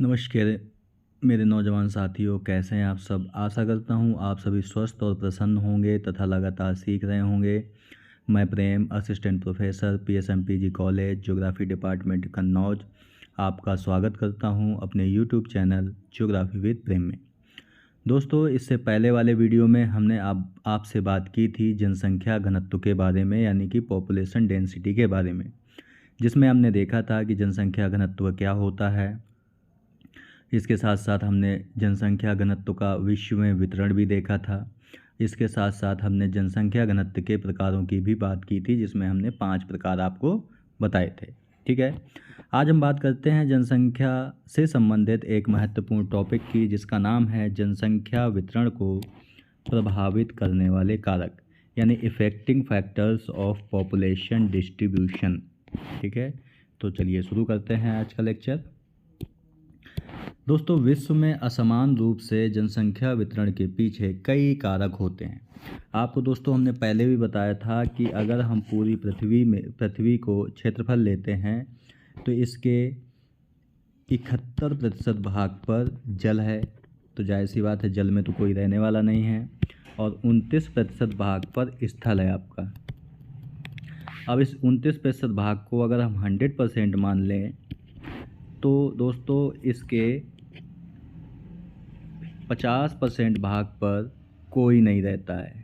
नमस्कार मेरे नौजवान साथियों, कैसे हैं आप सब। आशा करता हूं आप सभी स्वस्थ और प्रसन्न होंगे तथा लगातार सीख रहे होंगे। मैं Prem, assistant professor PSMPG college geography department Kannauj आपका स्वागत करता हूं अपने YouTube channel geography with Prem में। दोस्तों, इससे पहले वाले वीडियो में हमने आपसे बात की थी जनसंख्या घनत्व के बारे में, यानी कि पॉपुलेशन डेंसिटी के बारे में, जिसमें हमने देखा था कि जनसंख्या घनत्व क्या होता है। इसके साथ साथ हमने जनसंख्या घनत्व का विश्व में वितरण भी देखा था। इसके साथ साथ हमने जनसंख्या घनत्व के प्रकारों की भी बात की थी, जिसमें हमने 5 प्रकार आपको बताए थे। ठीक है, आज हम बात करते हैं जनसंख्या से संबंधित एक महत्वपूर्ण टॉपिक की, जिसका नाम है जनसंख्या वितरण को प्रभावित करने वाले कारक, यानी affecting factors of population distribution. ठीक है, तो चलिए शुरू करते हैं आज का लेक्चर। दोस्तों, विश्व में असमान रूप से जनसंख्या वितरण के पीछे कई कारक होते हैं। आपको दोस्तों हमने पहले भी बताया था कि अगर हम पूरी पृथ्वी को क्षेत्रफल लेते हैं तो इसके 71% भाग पर जल है, तो जाहिर सी बात है जल में तो कोई रहने वाला नहीं है, और 29% भाग पर स्थल है आपका। अब इस 29% भाग को अगर हम 100% मान लें तो दोस्तों इसके 50% भाग पर कोई नहीं रहता है,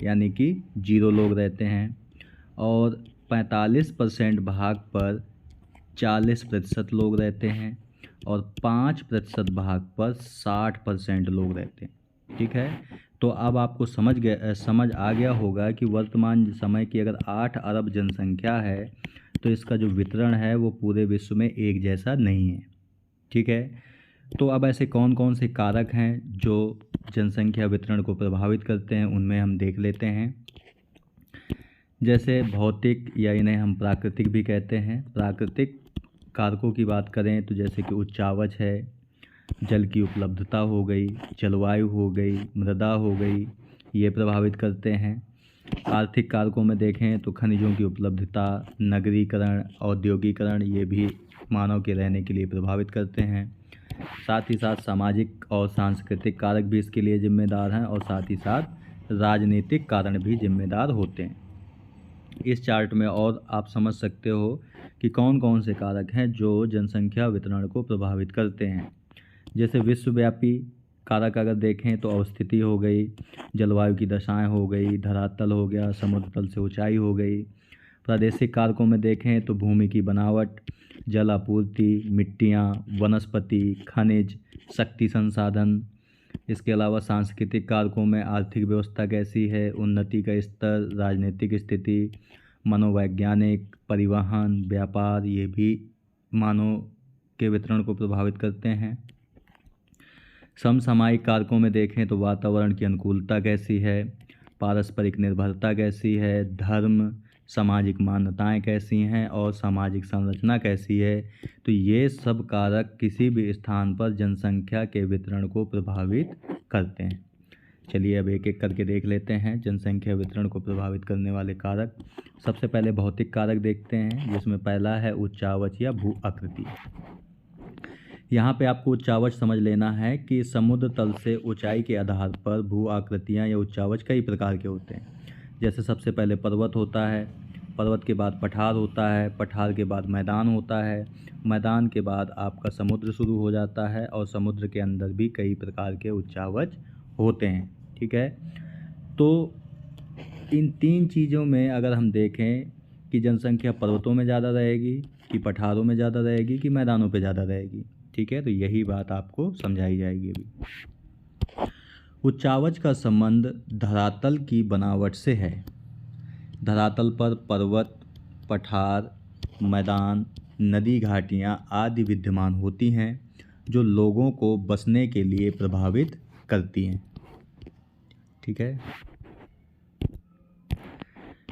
यानी कि 0 लोग रहते हैं, और 45% भाग पर 40% लोग रहते हैं, और 5% भाग पर 60% लोग रहते हैं। ठीक है, तो अब आपको समझ आ गया होगा कि वर्तमान समय की अगर 8 अरब जनसंख्या है तो इसका जो वितरण है वो पूरे विश्व में एक जैसा नहीं है। ठीक है, तो अब ऐसे कौन कौन से कारक हैं जो जनसंख्या वितरण को प्रभावित करते हैं, उनमें हम देख लेते हैं। जैसे भौतिक, या इन्हें हम प्राकृतिक भी कहते हैं। प्राकृतिक कारकों की बात करें तो जैसे कि उच्चावच है, जल की उपलब्धता हो गई, जलवायु हो गई, मृदा हो गई, ये प्रभावित करते हैं। आर्थिक कारकों में देखें तो खनिजों की उपलब्धता, नगरीकरण, औद्योगिकरण, ये भी मानव के रहने के लिए प्रभावित करते हैं। साथ ही साथ सामाजिक और सांस्कृतिक कारक भी इसके लिए जिम्मेदार हैं, और साथ ही साथ राजनीतिक कारण भी जिम्मेदार होते हैं। इस चार्ट में और आप समझ सकते हो कि कौन कौन से कारक हैं जो जनसंख्या वितरण को प्रभावित करते हैं। जैसे विश्वव्यापी कारक अगर देखें तो अवस्थिति हो गई, जलवायु की दशाएं हो गई, धरातल हो गया, समुद्र तल से ऊंचाई हो गई। प्रादेशिक कारकों में देखें तो भूमि की बनावट, जल आपूर्ति, मिट्टियाँ, वनस्पति, खनिज, शक्ति संसाधन। इसके अलावा सांस्कृतिक कारकों में आर्थिक व्यवस्था कैसी है, उन्नति का स्तर, राजनीतिक स्थिति, मनोवैज्ञानिक, परिवहन, व्यापार, ये भी मानव के वितरण को प्रभावित करते हैं। समसामयिक कारकों में देखें तो वातावरण की अनुकूलता कैसी है, पारस्परिक निर्भरता कैसी है, धर्म, सामाजिक मान्यताएं कैसी हैं, और सामाजिक संरचना कैसी है। तो ये सब कारक किसी भी स्थान पर जनसंख्या के वितरण को प्रभावित करते हैं। चलिए अब एक एक करके देख लेते हैं जनसंख्या वितरण को प्रभावित करने वाले कारक। सबसे पहले भौतिक कारक देखते हैं, जिसमें पहला है उच्चावच या भू आकृति। यहाँ पे आपको उच्चावच समझ लेना है कि समुद्र तल से ऊंचाई के आधार पर भू आकृतियाँ या उच्चावच कई प्रकार के होते हैं। जैसे सबसे पहले पर्वत होता है, पर्वत के बाद पठार होता है, पठार के बाद मैदान होता है, मैदान के बाद आपका समुद्र शुरू हो जाता है, और समुद्र के अंदर भी कई प्रकार के उच्चावच होते हैं। ठीक है, तो इन 3 चीज़ों में अगर हम देखें कि जनसंख्या पर्वतों में ज़्यादा रहेगी, कि पठारों में ज़्यादा रहेगी, कि मैदानों पे ज़्यादा रहेगी। ठीक है, तो यही बात आपको समझाई जाएगी अभी। उच्चावच का संबंध धरातल की बनावट से है। धरातल पर पर्वत, पठार, मैदान, नदी, घाटियाँ आदि विद्यमान होती हैं, जो लोगों को बसने के लिए प्रभावित करती हैं। ठीक है,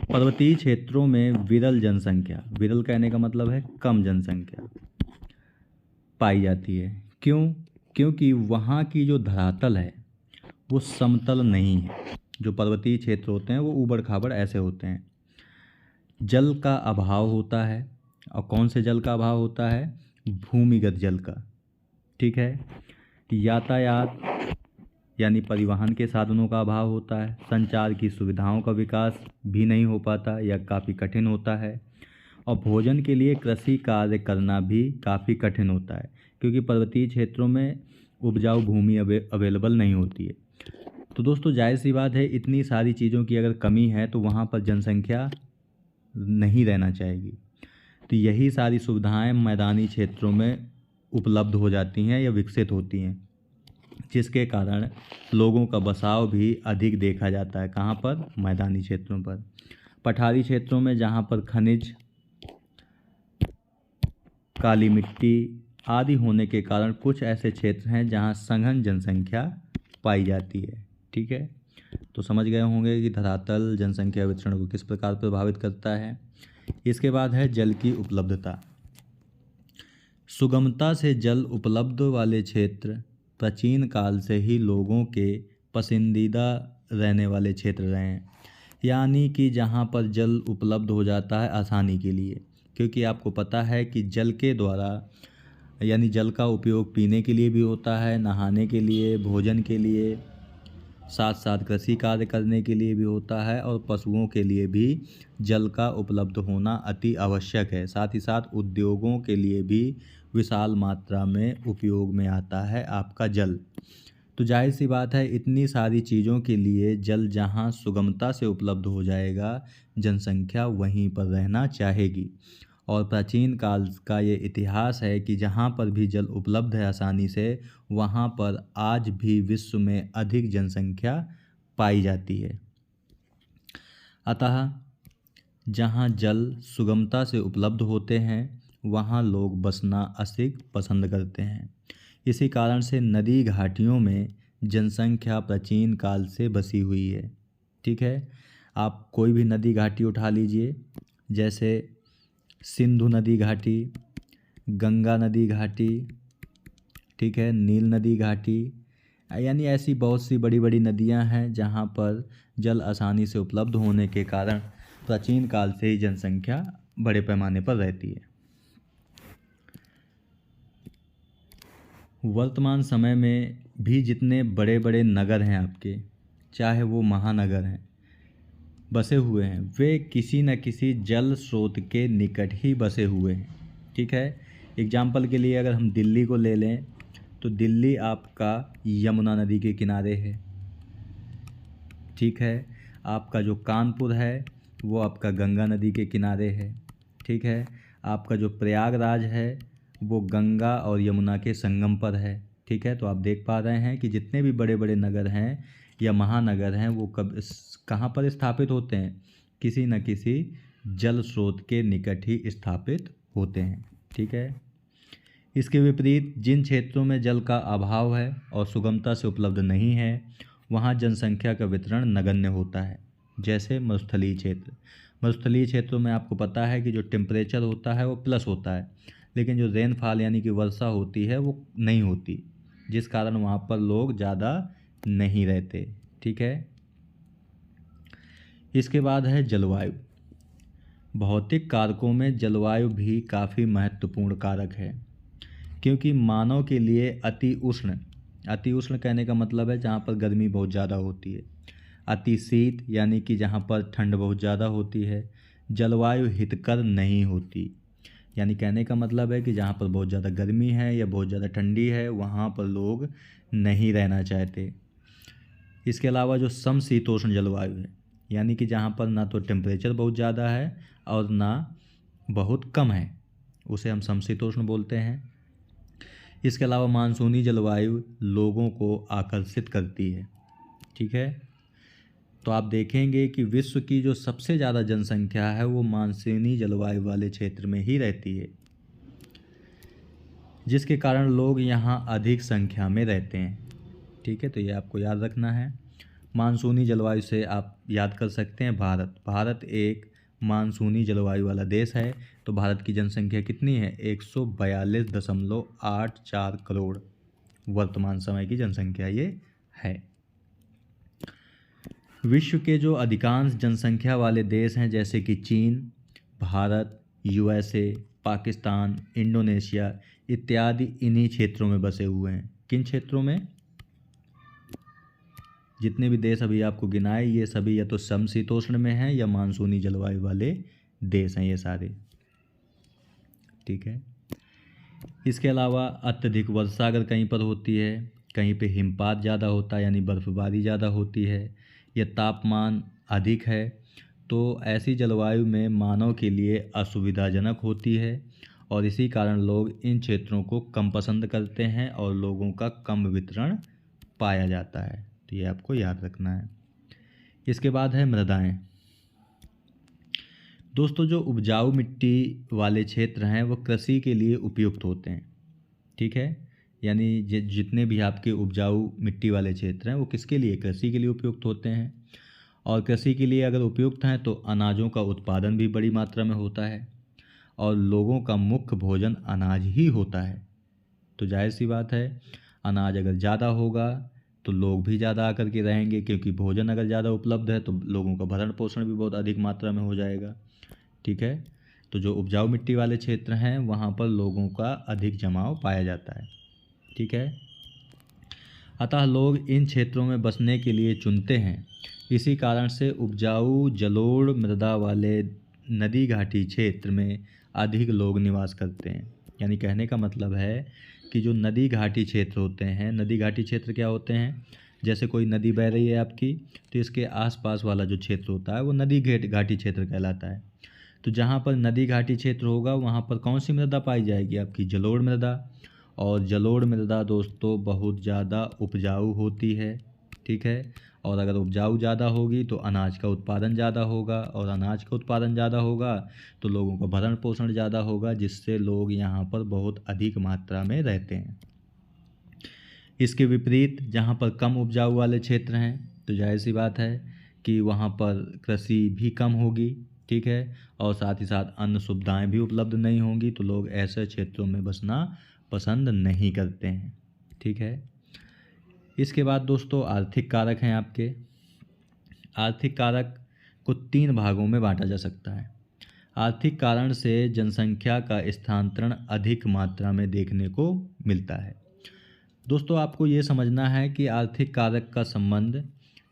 पर्वतीय क्षेत्रों में विरल जनसंख्या, विरल कहने का मतलब है कम जनसंख्या, पाई जाती है। क्यों? क्योंकि वहाँ की जो धरातल है वो समतल नहीं है। जो पर्वतीय क्षेत्र होते हैं वो ऊबड़ खाबड़ ऐसे होते हैं। जल का अभाव होता है, और कौन से जल का अभाव होता है? भूमिगत जल का। ठीक है। यातायात यानी परिवहन के साधनों का अभाव होता है। संचार की सुविधाओं का विकास भी नहीं हो पाता या काफ़ी कठिन होता है। और भोजन के लिए कृषि कार्य करना भी काफ़ी कठिन होता है, क्योंकि पर्वतीय क्षेत्रों में उपजाऊ भूमि अवेलेबल नहीं होती है। तो दोस्तों जाहिर सी बात है, इतनी सारी चीज़ों की अगर कमी है तो वहाँ पर जनसंख्या नहीं रहना चाहेगी। तो यही सारी सुविधाएं मैदानी क्षेत्रों में उपलब्ध हो जाती हैं या विकसित होती हैं, जिसके कारण लोगों का बसाव भी अधिक देखा जाता है। कहाँ पर? मैदानी क्षेत्रों पर। पठारी क्षेत्रों में जहाँ पर खनिज, काली मिट्टी आदि होने के कारण कुछ ऐसे क्षेत्र हैं जहाँ सघन जनसंख्या पाई जाती है। ठीक है, तो समझ गए होंगे कि धरातल जनसंख्या वितरण को किस प्रकार प्रभावित करता है। इसके बाद है जल की उपलब्धता। सुगमता से जल उपलब्ध वाले क्षेत्र प्राचीन काल से ही लोगों के पसंदीदा रहने वाले क्षेत्र रहे हैं, यानी कि जहाँ पर जल उपलब्ध हो जाता है आसानी के लिए। क्योंकि आपको पता है कि जल के द्वारा यानी जल का उपयोग पीने के लिए भी होता है, नहाने के लिए, भोजन के लिए, साथ साथ कृषि कार्य करने के लिए भी होता है, और पशुओं के लिए भी जल का उपलब्ध होना अति आवश्यक है। साथ ही साथ उद्योगों के लिए भी विशाल मात्रा में उपयोग में आता है आपका जल। तो जाहिर सी बात है, इतनी सारी चीज़ों के लिए जल जहाँ सुगमता से उपलब्ध हो जाएगा, जनसंख्या वहीं पर रहना चाहेगी। और प्राचीन काल का ये इतिहास है कि जहाँ पर भी जल उपलब्ध है आसानी से, वहाँ पर आज भी विश्व में अधिक जनसंख्या पाई जाती है। अतः जहाँ जल सुगमता से उपलब्ध होते हैं वहाँ लोग बसना अधिक पसंद करते हैं। इसी कारण से नदी घाटियों में जनसंख्या प्राचीन काल से बसी हुई है। ठीक है, आप कोई भी नदी घाटी उठा लीजिए, जैसे सिंधु नदी घाटी, गंगा नदी घाटी, ठीक है, नील नदी घाटी, यानी ऐसी बहुत सी बड़ी बड़ी नदियां हैं जहां पर जल आसानी से उपलब्ध होने के कारण प्राचीन काल से ही जनसंख्या बड़े पैमाने पर रहती है। वर्तमान समय में भी जितने बड़े बड़े नगर हैं आपके, चाहे वो महानगर हैं, बसे हुए हैं, वे किसी न किसी जल स्रोत के निकट ही बसे हुए हैं। ठीक है, एग्जाम्पल के लिए अगर हम दिल्ली को ले लें तो दिल्ली आपका यमुना नदी के किनारे है। ठीक है, आपका जो कानपुर है वो आपका गंगा नदी के किनारे है। ठीक है, आपका जो प्रयागराज है वो गंगा और यमुना के संगम पर है। ठीक है, तो आप देख पा रहे हैं कि जितने भी बड़े बड़े नगर हैं या महानगर हैं वो कहाँ पर स्थापित होते हैं? किसी न किसी जल स्रोत के निकट ही स्थापित होते हैं। ठीक है, इसके विपरीत जिन क्षेत्रों में जल का अभाव है और सुगमता से उपलब्ध नहीं है, वहाँ जनसंख्या का वितरण नगण्य होता है। जैसे मरुस्थलीय क्षेत्र, मरुस्थलीय क्षेत्रों में आपको पता है कि जो टेम्परेचर होता है वो प्लस होता है, लेकिन जो रेनफॉल यानी कि वर्षा होती है वो नहीं होती, जिस कारण वहाँ पर लोग ज़्यादा नहीं रहते। ठीक है, इसके बाद है जलवायु। भौतिक कारकों में जलवायु भी काफ़ी महत्वपूर्ण कारक है, क्योंकि मानव के लिए अति उष्ण कहने का मतलब है जहाँ पर गर्मी बहुत ज़्यादा होती है, अति शीत यानी कि जहाँ पर ठंड बहुत ज़्यादा होती है, जलवायु हितकर नहीं होती, यानी कहने का मतलब है कि जहाँ पर बहुत ज़्यादा गर्मी है या बहुत ज़्यादा ठंडी है वहाँ पर लोग नहीं रहना चाहते। इसके अलावा जो समशीतोष्ण जलवायु है, यानी कि जहाँ पर ना तो टेम्परेचर बहुत ज़्यादा है और ना बहुत कम है, उसे हम समशीतोष्ण बोलते हैं। इसके अलावा मानसूनी जलवायु लोगों को आकर्षित करती है। ठीक है, तो आप देखेंगे कि विश्व की जो सबसे ज़्यादा जनसंख्या है वो मानसूनी जलवायु वाले क्षेत्र में ही रहती है, जिसके कारण लोग यहाँ अधिक संख्या में रहते हैं। ठीक है, तो ये आपको याद रखना है। मानसूनी जलवायु से आप याद कर सकते हैं भारत एक मानसूनी जलवायु वाला देश है। तो भारत की जनसंख्या कितनी है? 142.84 करोड़ वर्तमान समय की जनसंख्या ये है। विश्व के जो अधिकांश जनसंख्या वाले देश हैं जैसे कि चीन, भारत, USA, पाकिस्तान, इंडोनेशिया इत्यादि इन्हीं क्षेत्रों में बसे हुए हैं। किन क्षेत्रों में? जितने भी देश अभी आपको गिनाए ये सभी या तो समशीतोष्ण में हैं या मानसूनी जलवायु वाले देश हैं ये सारे। ठीक है। इसके अलावा अत्यधिक वर्षा अगर कहीं पर होती है, कहीं पे हिमपात ज़्यादा होता है यानी बर्फ़बारी ज़्यादा होती है, या तापमान अधिक है, तो ऐसी जलवायु में मानव के लिए असुविधाजनक होती है और इसी कारण लोग इन क्षेत्रों को कम पसंद करते हैं और लोगों का कम वितरण पाया जाता है। तो ये आपको याद रखना है। इसके बाद है मृदाएं। दोस्तों जो उपजाऊ मिट्टी वाले क्षेत्र हैं वो कृषि के लिए उपयुक्त होते हैं। ठीक है, यानी जितने भी आपके उपजाऊ मिट्टी वाले क्षेत्र हैं वो किसके लिए? कृषि के लिए उपयुक्त होते हैं। और कृषि के लिए अगर उपयुक्त हैं तो अनाजों का उत्पादन भी बड़ी मात्रा में होता है और लोगों का मुख्य भोजन अनाज ही होता है। तो जाहिर सी बात है अनाज अगर ज़्यादा होगा तो लोग भी ज़्यादा आकर के रहेंगे, क्योंकि भोजन अगर ज़्यादा उपलब्ध है तो लोगों का भरण पोषण भी बहुत अधिक मात्रा में हो जाएगा। ठीक है, तो जो उपजाऊ मिट्टी वाले क्षेत्र हैं वहाँ पर लोगों का अधिक जमाव पाया जाता है। ठीक है, अतः लोग इन क्षेत्रों में बसने के लिए चुनते हैं। इसी कारण से उपजाऊ जलोढ़ मृदा वाले नदी घाटी क्षेत्र में अधिक लोग निवास करते हैं। यानी कहने का मतलब है कि जो नदी घाटी क्षेत्र होते हैं, नदी घाटी क्षेत्र क्या होते हैं? जैसे कोई नदी बह रही है आपकी, तो इसके आसपास वाला जो क्षेत्र होता है वो नदी घाटी क्षेत्र कहलाता है। तो जहाँ पर नदी घाटी क्षेत्र होगा वहाँ पर कौन सी मृदा पाई जाएगी? आपकी जलोढ़ मृदा। और जलोढ़ मृदा दोस्तों बहुत ज़्यादा उपजाऊ होती है। ठीक है, और अगर उपजाऊ ज़्यादा होगी तो अनाज का उत्पादन ज़्यादा होगा और अनाज का उत्पादन ज़्यादा होगा तो लोगों का भरण पोषण ज़्यादा होगा, जिससे लोग यहाँ पर बहुत अधिक मात्रा में रहते हैं। इसके विपरीत जहाँ पर कम उपजाऊ वाले क्षेत्र हैं तो जाहिर सी बात है कि वहाँ पर कृषि भी कम होगी। ठीक है, और साथ ही साथ अन्य सुविधाएं भी उपलब्ध नहीं होंगी, तो लोग ऐसे क्षेत्रों में बसना पसंद नहीं करते हैं। ठीक है, इसके बाद दोस्तों आर्थिक कारक हैं आपके। आर्थिक कारक को 3 भागों में बांटा जा सकता है। आर्थिक कारण से जनसंख्या का स्थानांतरण अधिक मात्रा में देखने को मिलता है। दोस्तों आपको ये समझना है कि आर्थिक कारक का संबंध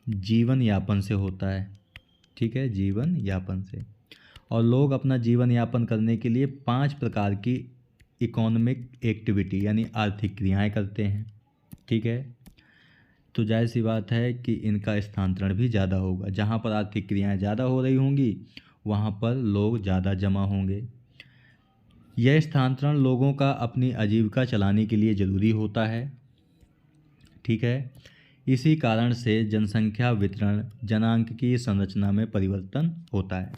जीवन यापन से होता है। ठीक है, जीवन यापन से। और लोग अपना जीवन यापन करने के लिए 5 प्रकार की इकोनॉमिक एक्टिविटी यानी आर्थिक क्रियाएं करते हैं। ठीक है, तो जाहिर सी बात है कि इनका स्थानांतरण भी ज़्यादा होगा। जहाँ पर आर्थिक क्रियाएं ज़्यादा हो रही होंगी वहाँ पर लोग ज़्यादा जमा होंगे। यह स्थानांतरण लोगों का अपनी आजीविका चलाने के लिए ज़रूरी होता है। ठीक है, इसी कारण से जनसंख्या वितरण जनांकीय संरचना में परिवर्तन होता है।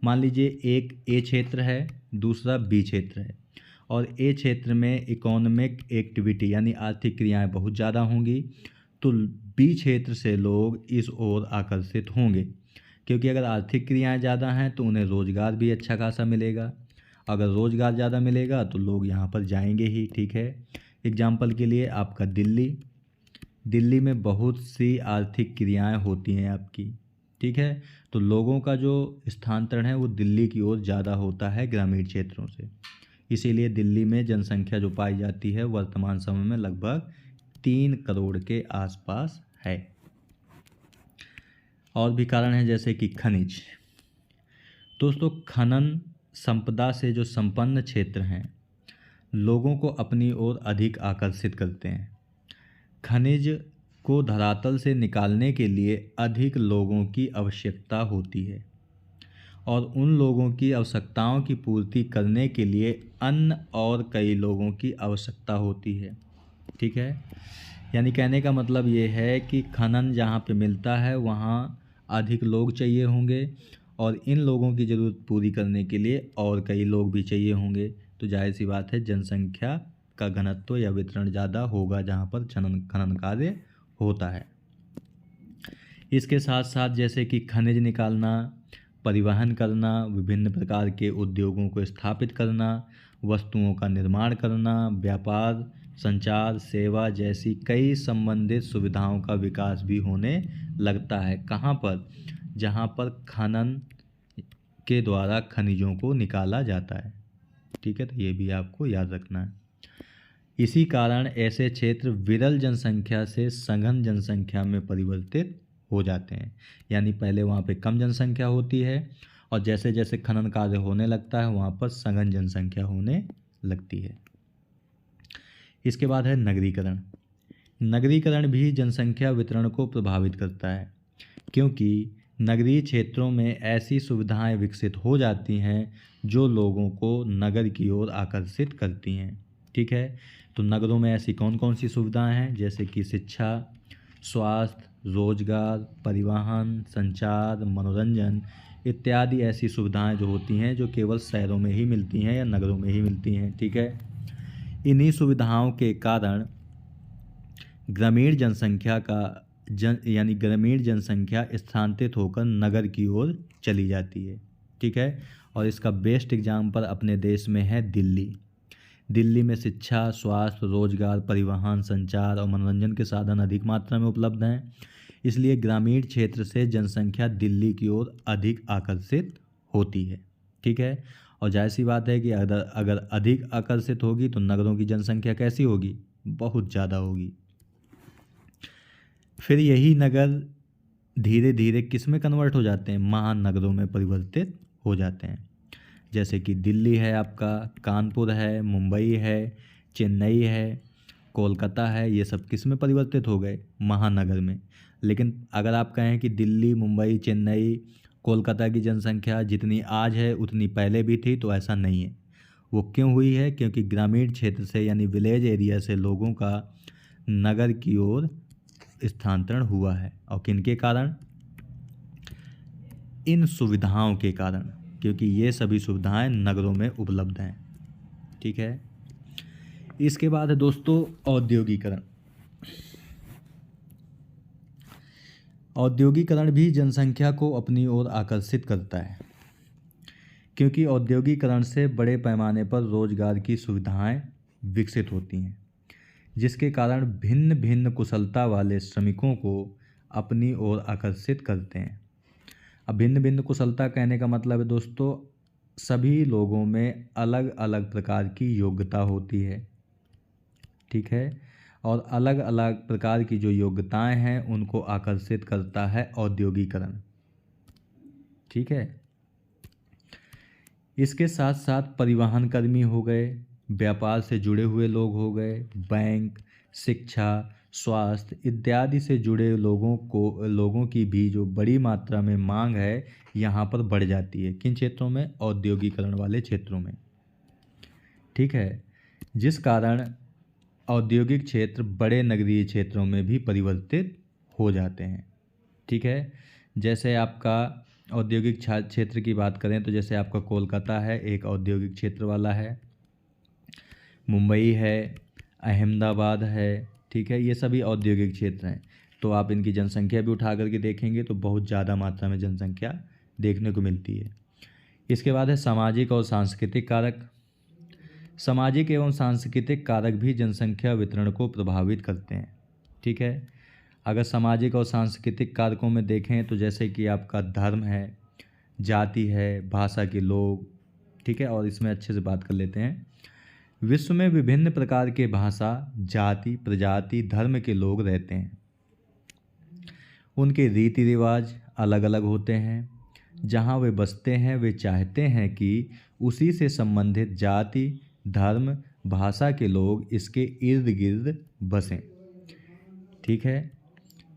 मान लीजिए एक ए क्षेत्र है, दूसरा बी क्षेत्र है, और ए क्षेत्र में इकोनॉमिक एक्टिविटी यानी आर्थिक क्रियाएं बहुत ज़्यादा होंगी, तो बी क्षेत्र से लोग इस ओर आकर्षित होंगे, क्योंकि अगर आर्थिक क्रियाएं ज़्यादा हैं तो उन्हें रोज़गार भी अच्छा खासा मिलेगा। अगर रोज़गार ज़्यादा मिलेगा तो लोग यहाँ पर जाएंगे ही। ठीक है, एग्जाम्पल के लिए आपका दिल्ली में बहुत सी आर्थिक क्रियाएं होती हैं आपकी। ठीक है, तो लोगों का जो स्थानांतरण है वो दिल्ली की ओर ज़्यादा होता है ग्रामीण क्षेत्रों से। इसीलिए दिल्ली में जनसंख्या जो पाई जाती है वर्तमान समय में लगभग 3 करोड़ के आसपास है। और भी कारण हैं जैसे कि खनिज। दोस्तों खनन संपदा से जो संपन्न क्षेत्र हैं लोगों को अपनी ओर अधिक आकर्षित करते हैं। खनिज को धरातल से निकालने के लिए अधिक लोगों की आवश्यकता होती है और उन लोगों की आवश्यकताओं की पूर्ति करने के लिए अन्य और कई लोगों की आवश्यकता होती है। ठीक है, यानी कहने का मतलब ये है कि खनन जहाँ पे मिलता है वहाँ अधिक लोग चाहिए होंगे और इन लोगों की ज़रूरत पूरी करने के लिए और कई लोग भी चाहिए होंगे। तो जाहिर सी बात है जनसंख्या का घनत्व या वितरण ज़्यादा होगा जहाँ पर खनन कार्य होता है। इसके साथ साथ जैसे कि खनिज निकालना, परिवहन करना, विभिन्न प्रकार के उद्योगों को स्थापित करना, वस्तुओं का निर्माण करना, व्यापार, संचार, सेवा जैसी कई संबंधित सुविधाओं का विकास भी होने लगता है। कहाँ पर? जहाँ पर खनन के द्वारा खनिजों को निकाला जाता है। ठीक है, तो ये भी आपको याद रखना है। इसी कारण ऐसे क्षेत्र विरल जनसंख्या से सघन जनसंख्या में परिवर्तित हो जाते हैं। यानी पहले वहाँ पे कम जनसंख्या होती है और जैसे जैसे खनन कार्य होने लगता है वहाँ पर सघन जनसंख्या होने लगती है। इसके बाद है नगरीकरण। नगरीकरण भी जनसंख्या वितरण को प्रभावित करता है, क्योंकि नगरीय क्षेत्रों में ऐसी सुविधाएं विकसित हो जाती हैं जो लोगों को नगर की ओर आकर्षित करती हैं। ठीक है, तो नगरों में ऐसी कौन कौन सी सुविधाएं हैं, जैसे कि शिक्षा, स्वास्थ्य, रोजगार, परिवहन, संचार, मनोरंजन इत्यादि ऐसी सुविधाएं जो होती हैं जो केवल शहरों में ही मिलती हैं या नगरों में ही मिलती हैं। ठीक है, इन्हीं सुविधाओं के कारण ग्रामीण जनसंख्या का यानी ग्रामीण जनसंख्या स्थानांतरित होकर नगर की ओर चली जाती है। ठीक है, और इसका बेस्ट एग्जाम्पल अपने देश में है दिल्ली। दिल्ली में शिक्षा, स्वास्थ्य, रोजगार, परिवहन, संचार और मनोरंजन के साधन अधिक मात्रा में उपलब्ध हैं, इसलिए ग्रामीण क्षेत्र से जनसंख्या दिल्ली की ओर अधिक आकर्षित होती है। ठीक है, और जाहिर सी बात है कि अगर अधिक आकर्षित होगी तो नगरों की जनसंख्या कैसी होगी, बहुत ज़्यादा होगी। फिर यही नगर धीरे धीरे किस में कन्वर्ट हो जाते हैं, महानगरों में परिवर्तित हो जाते हैं। जैसे कि दिल्ली है आपका, कानपुर है, मुंबई है, चेन्नई है, कोलकाता है, ये सब किस में परिवर्तित हो गए, महानगर में। लेकिन अगर आप कहें कि दिल्ली, मुंबई, चेन्नई, कोलकाता की जनसंख्या जितनी आज है उतनी पहले भी थी, तो ऐसा नहीं है। वो क्यों हुई है, क्योंकि ग्रामीण क्षेत्र से यानी विलेज एरिया से लोगों का नगर की ओर स्थानांतरण हुआ है। और किनके कारण, इन सुविधाओं के कारण, क्योंकि ये सभी सुविधाएं नगरों में उपलब्ध हैं। ठीक है, इसके बाद है दोस्तों औद्योगिकरण। औद्योगिकरण भी जनसंख्या को अपनी ओर आकर्षित करता है, क्योंकि औद्योगिकरण से बड़े पैमाने पर रोजगार की सुविधाएं विकसित होती हैं, जिसके कारण भिन्न भिन्न कुशलता वाले श्रमिकों को अपनी ओर आकर्षित करते हैं। अब भिन्न भिन्न कुशलता कहने का मतलब है दोस्तों, सभी लोगों में अलग अलग प्रकार की योग्यता होती है। ठीक है, और अलग अलग प्रकार की जो योग्यताएं हैं उनको आकर्षित करता है औद्योगिकरण। ठीक है, इसके साथ साथ परिवहन कर्मी हो गए, व्यापार से जुड़े हुए लोग हो गए, बैंक, शिक्षा, स्वास्थ्य इत्यादि से जुड़े लोगों की भी जो बड़ी मात्रा में मांग है यहाँ पर बढ़ जाती है। किन क्षेत्रों में, औद्योगिकरण वाले क्षेत्रों में। ठीक है, जिस कारण औद्योगिक क्षेत्र बड़े नगरीय क्षेत्रों में भी परिवर्तित हो जाते हैं। ठीक है, जैसे आपका औद्योगिक क्षेत्र की बात करें तो जैसे आपका कोलकाता है, एक औद्योगिक क्षेत्र वाला है, मुंबई है, अहमदाबाद है। ठीक है, ये सभी औद्योगिक क्षेत्र हैं। तो आप इनकी जनसंख्या भी उठा करके देखेंगे तो बहुत ज़्यादा मात्रा में जनसंख्या देखने को मिलती है। इसके बाद है सामाजिक और सांस्कृतिक कारक। सामाजिक एवं सांस्कृतिक कारक भी जनसंख्या वितरण को प्रभावित करते हैं। ठीक है, अगर सामाजिक और सांस्कृतिक कारकों में देखें तो जैसे कि आपका धर्म है, जाति है, भाषा के लोग। ठीक है, और इसमें अच्छे से बात कर लेते हैं। विश्व में विभिन्न प्रकार के भाषा, जाति, प्रजाति, धर्म के लोग रहते हैं। उनके रीति रिवाज अलग अलग होते हैं। जहाँ वे बसते हैं वे चाहते हैं कि उसी से संबंधित जाति, धर्म, भाषा के लोग इसके इर्द गिर्द बसें। ठीक है,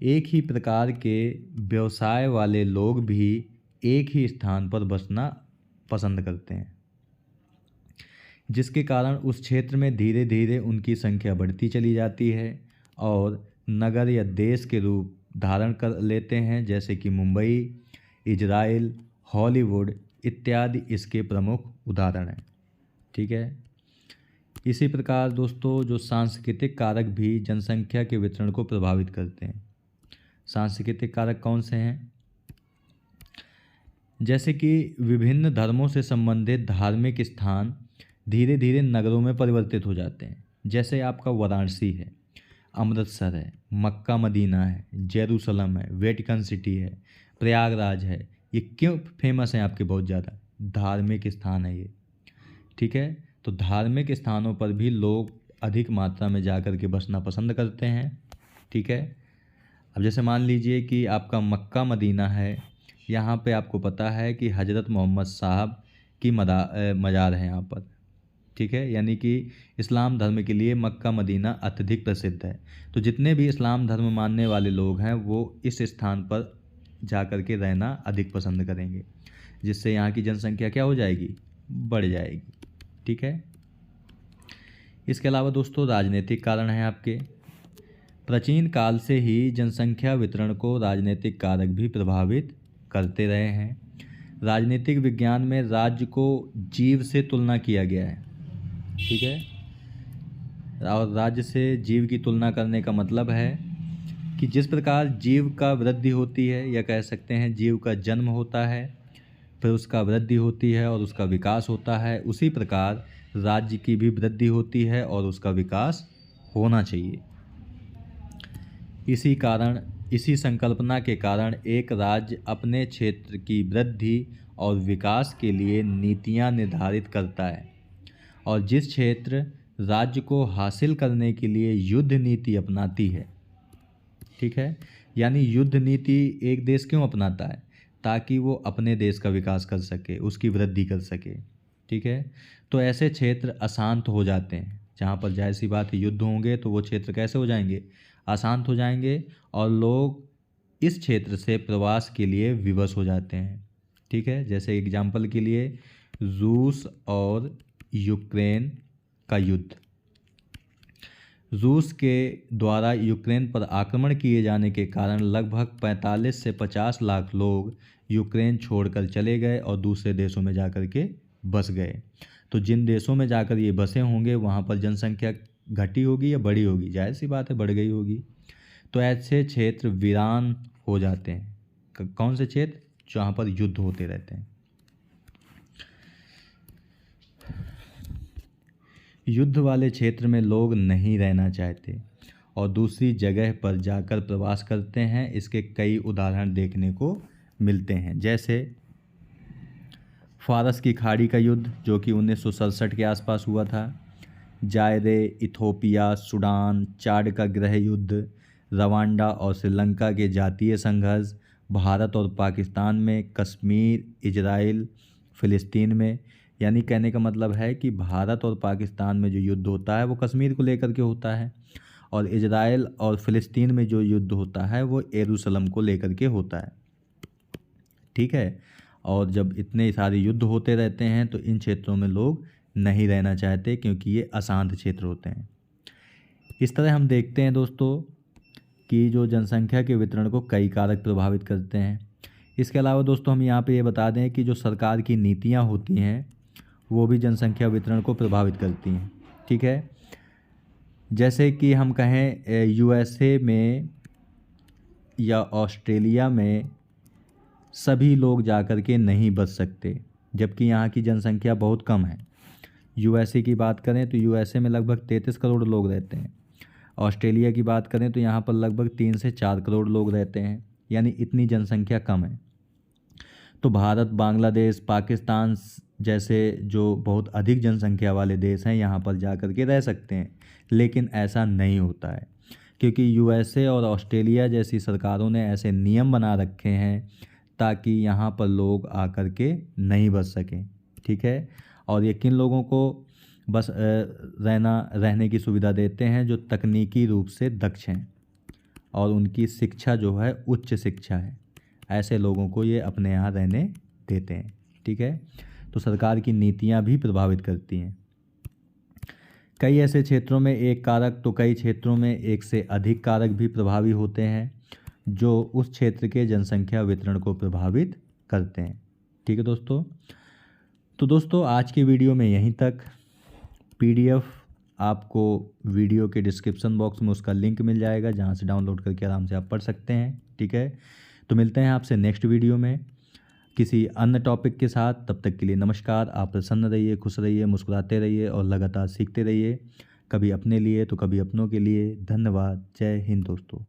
एक ही प्रकार के व्यवसाय वाले लोग भी एक ही स्थान पर बसना पसंद करते हैं, जिसके कारण उस क्षेत्र में धीरे धीरे उनकी संख्या बढ़ती चली जाती है और नगर या देश के रूप धारण कर लेते हैं, जैसे कि मुंबई, इजराइल, हॉलीवुड इत्यादि इसके प्रमुख उदाहरण हैं। ठीक है, इसी प्रकार दोस्तों जो सांस्कृतिक कारक भी जनसंख्या के वितरण को प्रभावित करते हैं। सांस्कृतिक कारक कौन से हैं, जैसे कि विभिन्न धर्मों से संबंधित धार्मिक स्थान धीरे धीरे नगरों में परिवर्तित हो जाते हैं। जैसे आपका वाराणसी है, अमृतसर है, मक्का मदीना है, जेरूसलम है, वेटिकन सिटी है, प्रयागराज है। ये क्यों फेमस हैं आपके, बहुत ज़्यादा धार्मिक स्थान है ये। ठीक है, तो धार्मिक स्थानों पर भी लोग अधिक मात्रा में जाकर के बसना पसंद करते हैं। ठीक है, अब जैसे मान लीजिए कि आपका मक्का मदीना है, यहाँ पे आपको पता है कि हज़रत मोहम्मद साहब की मज़ार है यहाँ पर। ठीक है, यानी कि इस्लाम धर्म के लिए मक्का मदीना अत्यधिक प्रसिद्ध है। तो जितने भी इस्लाम धर्म मानने वाले लोग हैं वो इस स्थान पर जा कर के रहना अधिक पसंद करेंगे, जिससे यहाँ की जनसंख्या क्या हो जाएगी, बढ़ जाएगी। ठीक है, इसके अलावा दोस्तों राजनीतिक कारण हैं आपके। प्राचीन काल से ही जनसंख्या वितरण को राजनीतिक कारक भी प्रभावित करते रहे हैं। राजनीतिक विज्ञान में राज्य को जीव से तुलना किया गया है। ठीक है, और राज्य से जीव की तुलना करने का मतलब है कि जिस प्रकार जीव का वृद्धि होती है, या कह सकते हैं जीव का जन्म होता है, फिर उसका वृद्धि होती है और उसका विकास होता है, उसी प्रकार राज्य की भी वृद्धि होती है और उसका विकास होना चाहिए। इसी संकल्पना के कारण एक राज्य अपने क्षेत्र की वृद्धि और विकास के लिए नीतियां निर्धारित करता है, और जिस क्षेत्र राज्य को हासिल करने के लिए युद्ध नीति अपनाती है। ठीक है, यानी युद्ध नीति एक देश क्यों अपनाता है, ताकि वो अपने देश का विकास कर सके, उसकी वृद्धि कर सके। ठीक है, तो ऐसे क्षेत्र अशांत हो जाते हैं। जहाँ पर जाहिर सी बात है युद्ध होंगे तो वो क्षेत्र कैसे हो जाएंगे, अशांत हो जाएंगे, और लोग इस क्षेत्र से प्रवास के लिए विवश हो जाते हैं। ठीक है, जैसे एग्जाम्पल के लिए रूस और यूक्रेन का युद्ध। रूस के द्वारा यूक्रेन पर आक्रमण किए जाने के कारण लगभग 45 से 50 लाख लोग यूक्रेन छोड़कर चले गए और दूसरे देशों में जाकर के बस गए। तो जिन देशों में जाकर ये बसे होंगे वहाँ पर जनसंख्या घटी होगी या बढ़ी होगी, जाहिर सी बात है बढ़ गई होगी। तो ऐसे क्षेत्र वीरान हो जाते हैं। कौन से क्षेत्र, जहाँ पर युद्ध होते रहते हैं। युद्ध वाले क्षेत्र में लोग नहीं रहना चाहते और दूसरी जगह पर जाकर प्रवास करते हैं। इसके कई उदाहरण देखने को मिलते हैं, जैसे फारस की खाड़ी का युद्ध जो कि 1967 के आसपास हुआ था, जायरे, इथोपिया, सूडान, चाड का गृह युद्ध, रवांडा और श्रीलंका के जातीय संघर्ष, भारत और पाकिस्तान में, कश्मीर, इजराइल, फ़िलिस्तीन में। यानी कहने का मतलब है कि भारत और पाकिस्तान में जो युद्ध होता है वो कश्मीर को लेकर के होता है, और इजराइल और फ़िलिस्तीन में जो युद्ध होता है वो यरूशलेम को लेकर के होता है। ठीक है, और जब इतने सारे युद्ध होते रहते हैं तो इन क्षेत्रों में लोग नहीं रहना चाहते, क्योंकि ये अशांत क्षेत्र होते हैं। इस तरह हम देखते हैं दोस्तों कि जो जनसंख्या के वितरण को कई कारक प्रभावित करते हैं। इसके अलावा दोस्तों हम यहाँ पे ये बता दें कि जो सरकार की नीतियाँ होती हैं वो भी जनसंख्या वितरण को प्रभावित करती हैं। ठीक है, जैसे कि हम कहें यूएसए में या ऑस्ट्रेलिया में सभी लोग जाकर के नहीं बच सकते, जबकि यहाँ की जनसंख्या बहुत कम है। यूएसए की बात करें तो यूएसए में लगभग 33 करोड़ लोग रहते हैं। ऑस्ट्रेलिया की बात करें तो यहाँ पर लगभग 3 से 4 करोड़ लोग रहते हैं, यानी इतनी जनसंख्या कम है। तो भारत, बांग्लादेश, पाकिस्तान जैसे जो बहुत अधिक जनसंख्या वाले देश हैं यहाँ पर जा कर के रह सकते हैं, लेकिन ऐसा नहीं होता है, क्योंकि यूएसए और ऑस्ट्रेलिया जैसी सरकारों ने ऐसे नियम बना रखे हैं ताकि यहाँ पर लोग आकर के नहीं बच सकें। ठीक है, और ये किन लोगों को बस रहने की सुविधा देते हैं, जो तकनीकी रूप से दक्ष हैं और उनकी शिक्षा जो है उच्च शिक्षा है, ऐसे लोगों को ये अपने यहाँ रहने देते हैं। ठीक है, तो सरकार की नीतियाँ भी प्रभावित करती हैं। कई ऐसे क्षेत्रों में एक कारक तो कई क्षेत्रों में एक से अधिक कारक भी प्रभावी होते हैं जो उस क्षेत्र के जनसंख्या वितरण को प्रभावित करते हैं। ठीक है दोस्तों, तो दोस्तों आज की वीडियो में यहीं तक। पीडीएफ आपको वीडियो के डिस्क्रिप्शन बॉक्स में उसका लिंक मिल जाएगा, जहां से डाउनलोड करके आराम से आप पढ़ सकते हैं। ठीक है, तो मिलते हैं आपसे नेक्स्ट वीडियो में किसी अन्य टॉपिक के साथ। तब तक के लिए नमस्कार। आप प्रसन्न रहिए, खुश रहिए, मुस्कुराते रहिए और लगातार सीखते रहिए, कभी अपने लिए तो कभी अपनों के लिए। धन्यवाद। जय हिंद दोस्तों।